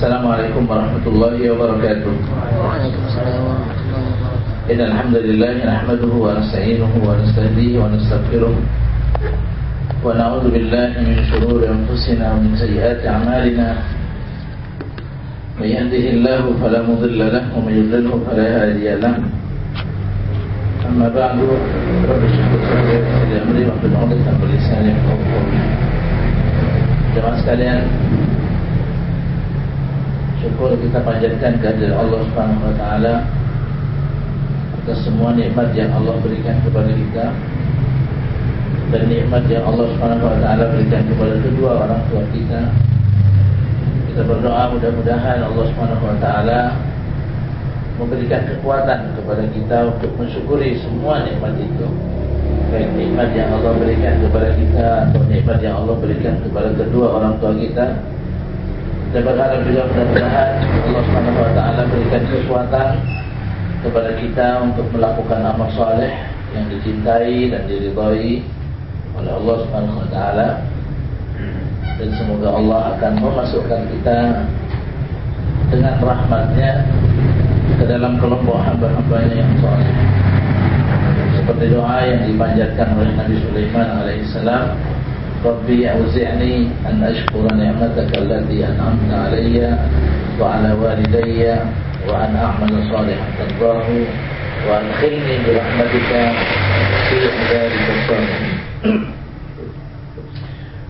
Assalamualaikum warahmatullahi wabarakatuh. Innal hamdalillah nahmaduhu wa nasta'inuhu wa nastahdihi wa nastaghfiruh wa na'udzu billahi min shururi anfusina wa min sayyiati a'malina. May yahdihillahu fala mudilla lahu wa may yudlilhu fala hadiya lahu. Amma ba'du, rabbi shrah li sadri wa amri wahlul 'uqdatam min lisani yafqahu qawli. Jemaah sekalian, syukur kita panjatkan kehadirat Allah Subhanahu wa taala atas semua nikmat yang Allah berikan kepada kita dan nikmat yang Allah Subhanahu wa taala berikan kepada kedua orang tua kita. Kita berdoa mudah-mudahan Allah Subhanahu wa taala memberikan kekuatan kepada kita untuk mensyukuri semua nikmat itu, baik nikmat yang Allah berikan kepada kita atau nikmat yang Allah berikan kepada kedua orang tua kita. Dan berharap juga mudah-mudahan Allah Subhanahu wa taala berikan kekuatan kepada kita untuk melakukan amal saleh yang dicintai dan diridhai oleh Allah Subhanahu wa taala. Dan semoga Allah akan memasukkan kita dengan rahmat-Nya ke dalam kelompok hamba-hambanya yang saleh. Seperti doa yang dipanjatkan oleh Nabi Sulaiman alaihissalam, Rabbi auzi'ni an ashkura ni'mataka allati an'amta 'alayya wa 'ala walidayya wa an a'mala shalihan tardahu wa adkhilni bi rahmatika fi ibadika shalihin.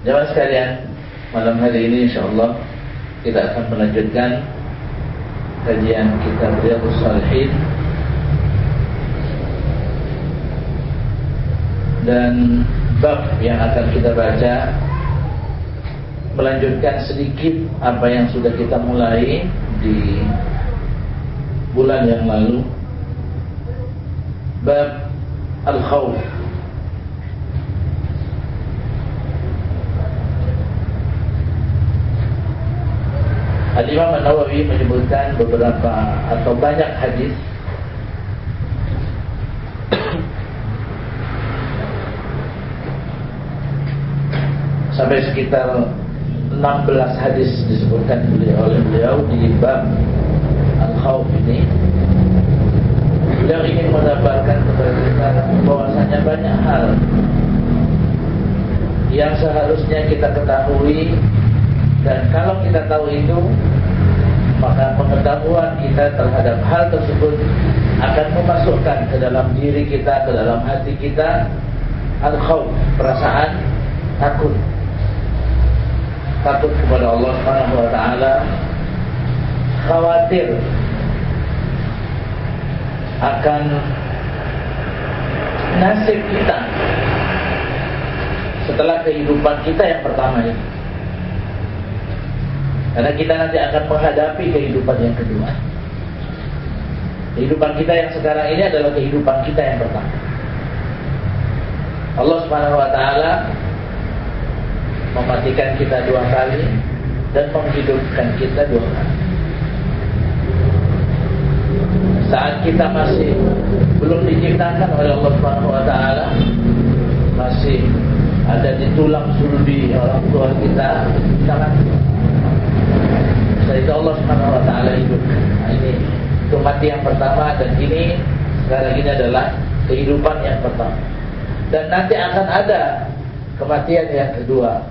Jemaah sekalian, malam hari ini insyaallah kita akan melanjutkan kajian kitab Riyadhus Shalihin, dan bab yang akan kita baca melanjutkan sedikit apa yang sudah kita mulai di bulan yang lalu. Bab al-khawf. Al-Imam An-Nawawi menyebutkan beberapa atau banyak hadis sampai sekitar 16 hadis disebutkan oleh beliau di bab al-khawf ini. Beliau ingin mengabarkan kepada kita bahwasanya banyak hal yang seharusnya kita ketahui, dan kalau kita tahu itu, maka pengetahuan kita terhadap hal tersebut akan memasukkan ke dalam diri kita, ke dalam hati kita al-khawf, perasaan takut. Takut kepada Allah Subhanahu wa taala, khawatir akan nasib kita setelah kehidupan kita yang pertama ini. Karena kita nanti akan menghadapi kehidupan yang kedua. Kehidupan kita yang sekarang ini adalah kehidupan kita yang pertama. Allah Subhanahu wa taala mematikan kita 2 kali dan menghidupkan kita 2 kali. Saat kita masih belum diciptakan oleh Allah Subhanahu wa taala, masih ada di tulang sulbi orang tua kita, kita mati. Setelah itu Allah Subhanahu wa taala hidupkan. Nah, ini itu mati yang pertama, dan ini sekarang ini adalah kehidupan yang pertama. Dan nanti akan ada kematian yang kedua.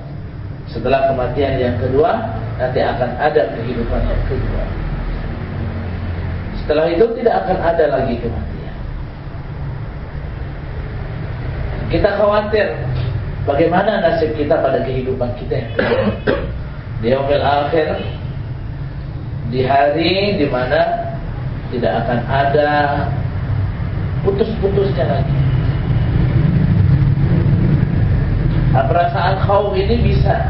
Setelah kematian yang kedua, nanti akan ada kehidupan yang kedua. Setelah itu tidak akan ada lagi kematian. Kita khawatir bagaimana nasib kita pada kehidupan kita yang kedua. Di yaumil akhir, di hari di mana tidak akan ada putus-putusnya lagi. Perasaan khauf ini bisa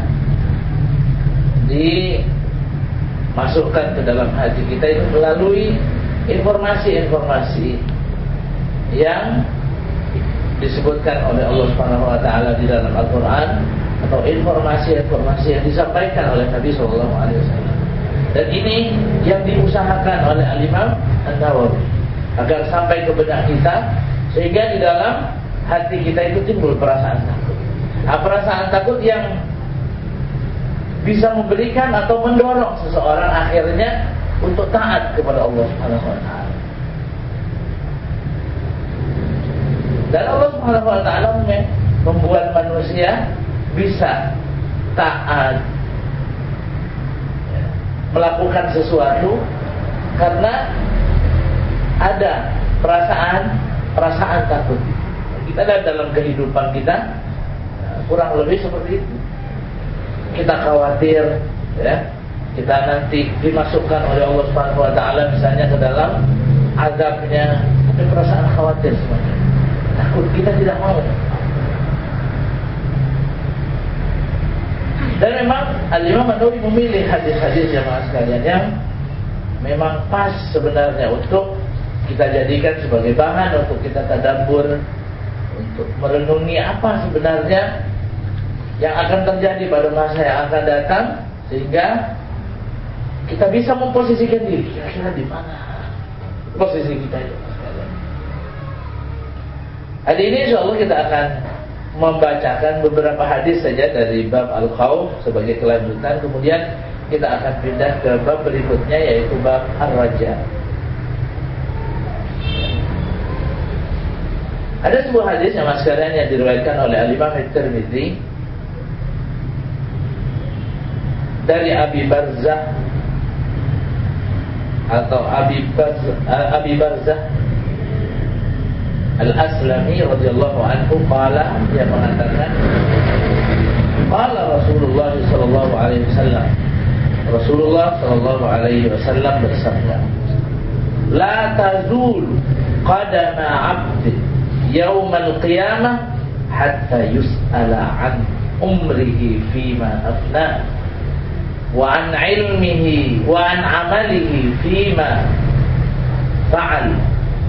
dimasukkan ke dalam hati kita itu melalui informasi-informasi yang disebutkan oleh Allah Subhanahu wa taala di dalam Al-Qur'an, atau informasi-informasi yang disampaikan oleh Nabi sallallahu alaihi wasallam. Dan ini yang diusahakan oleh Al-Imam An-Nawawi agar sampai ke benak kita, sehingga di dalam hati kita itu timbul perasaan takut. Perasaan takut yang bisa memberikan atau mendorong seseorang akhirnya untuk taat kepada Allah Subhanahu wa taala. Dan Allah Subhanahu wa taala membuat manusia bisa taat, melakukan sesuatu karena ada perasaan takut. Kita dalam kehidupan kita kurang lebih seperti itu. Kita khawatir, ya, kita nanti dimasukkan oleh Allah Subhanahu wa taala misalnya ke dalam azabnya, ada perasaan khawatir semuanya. Takut, kita tidak mau. Dan memang Al-Imam An-Nawawi memilih hadis-hadis jamaah sekalian yang memang pas sebenarnya untuk kita jadikan sebagai bahan untuk kita tadabbur, untuk merenungi apa sebenarnya yang akan terjadi pada masa yang akan datang, sehingga kita bisa memposisikan diri kira-kira di mana posisi kita itu. Hari ini insyaallah kita akan membacakan beberapa hadis saja dari bab Al-Khawf sebagai kelanjutan, kemudian kita akan pindah ke bab berikutnya yaitu bab Ar-Raja. Ada sebuah hadis yang sekalian yang diriwayatkan oleh Al-Imam At-Tirmidzi dari Abi Barzah atau Abi Barzah Al-Aslami radhiyallahu anhu qala, dia mengatakan qala Rasulullah sallallahu alaihi wasallam, Rasulullah sallallahu alaihi wasallam bersabda, la tazul qadama 'abd yaumal qiyamah hatta yus'ala an umrihi fima afna wa an ilmihi wa an amalihi fima fa'al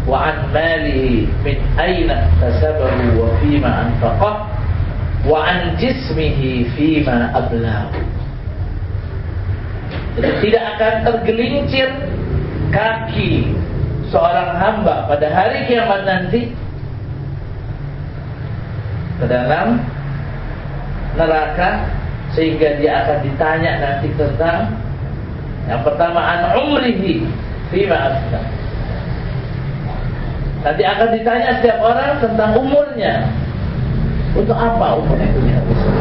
wa an malihi min aina kasabahu wa fima anfaqah wa an jismihi fima ablahu. Jadi tidak akan tergelincir kaki seorang hamba pada hari kiamat nanti ke dalam neraka, sehingga dia akan ditanya nanti tentang yang pertama an umrihi fima afna. Nanti akan ditanya setiap orang tentang umurnya, untuk apa umurnya itu dihabiskan.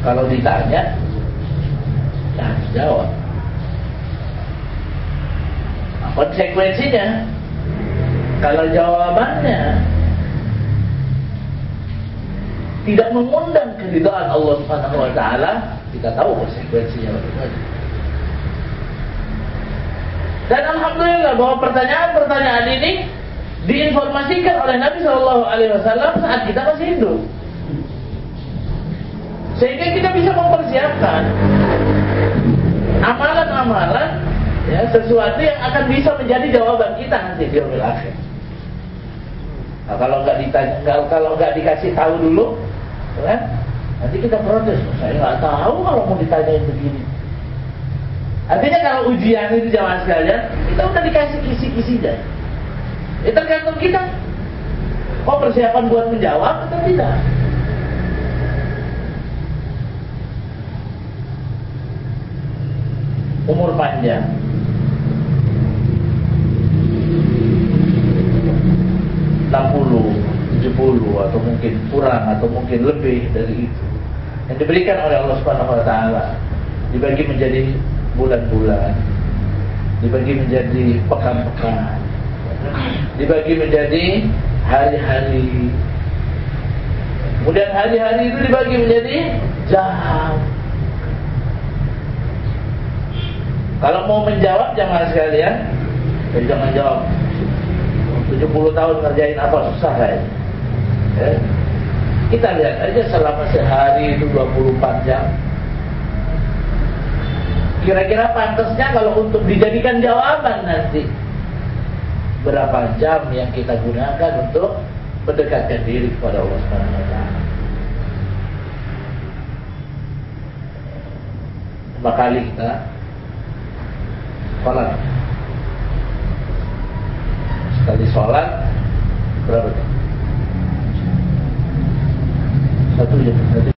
Kalau ditanya, ya harus jawab. Apa konsekuensinya? Kalau jawabannya tidak mengundang keridhaan Allah Subhanahu wa taala, kita tahu konsekuensinya bagaimana. Dan alhamdulillah bahwa pertanyaan-pertanyaan ini diinformasikan oleh Nabi Shallallahu alaihi wasallam saat kita masih hidup. Sehingga kita bisa mempersiapkan amalan-amalan, ya, sesuatu yang akan bisa menjadi jawaban kita nanti di yaumil akhir. Nah, kalau nggak dikasih tahu dulu, kan? Nanti kita protes, saya nggak tahu kalau mau ditanyain begini. Artinya kalau ujian itu jamaah sekalian, kita udah dikasih kisi-kisinya. Ya tergantung kita. Mau persiapan buat menjawab atau tidak? Umur panjang, atau mungkin kurang atau mungkin lebih dari itu yang diberikan oleh Allah Subhanahu wa taala, dibagi menjadi bulan-bulan, dibagi menjadi pekan-pekan, dibagi menjadi hari-hari. Kemudian hari-hari itu dibagi menjadi jam. Kalau mau menjawab jamaah sekalian, jangan jawab 70 tahun ngerjain apa, susah kan? Ya. Kita lihat aja selama sehari itu 24 jam. Kira-kira pantasnya kalau untuk dijadikan jawaban nanti, berapa jam yang kita gunakan untuk mendekatkan diri kepada Allah Subhanahu wa taala. Berapa kali kita sholat? Sekali sholat berapa jam? Satu je.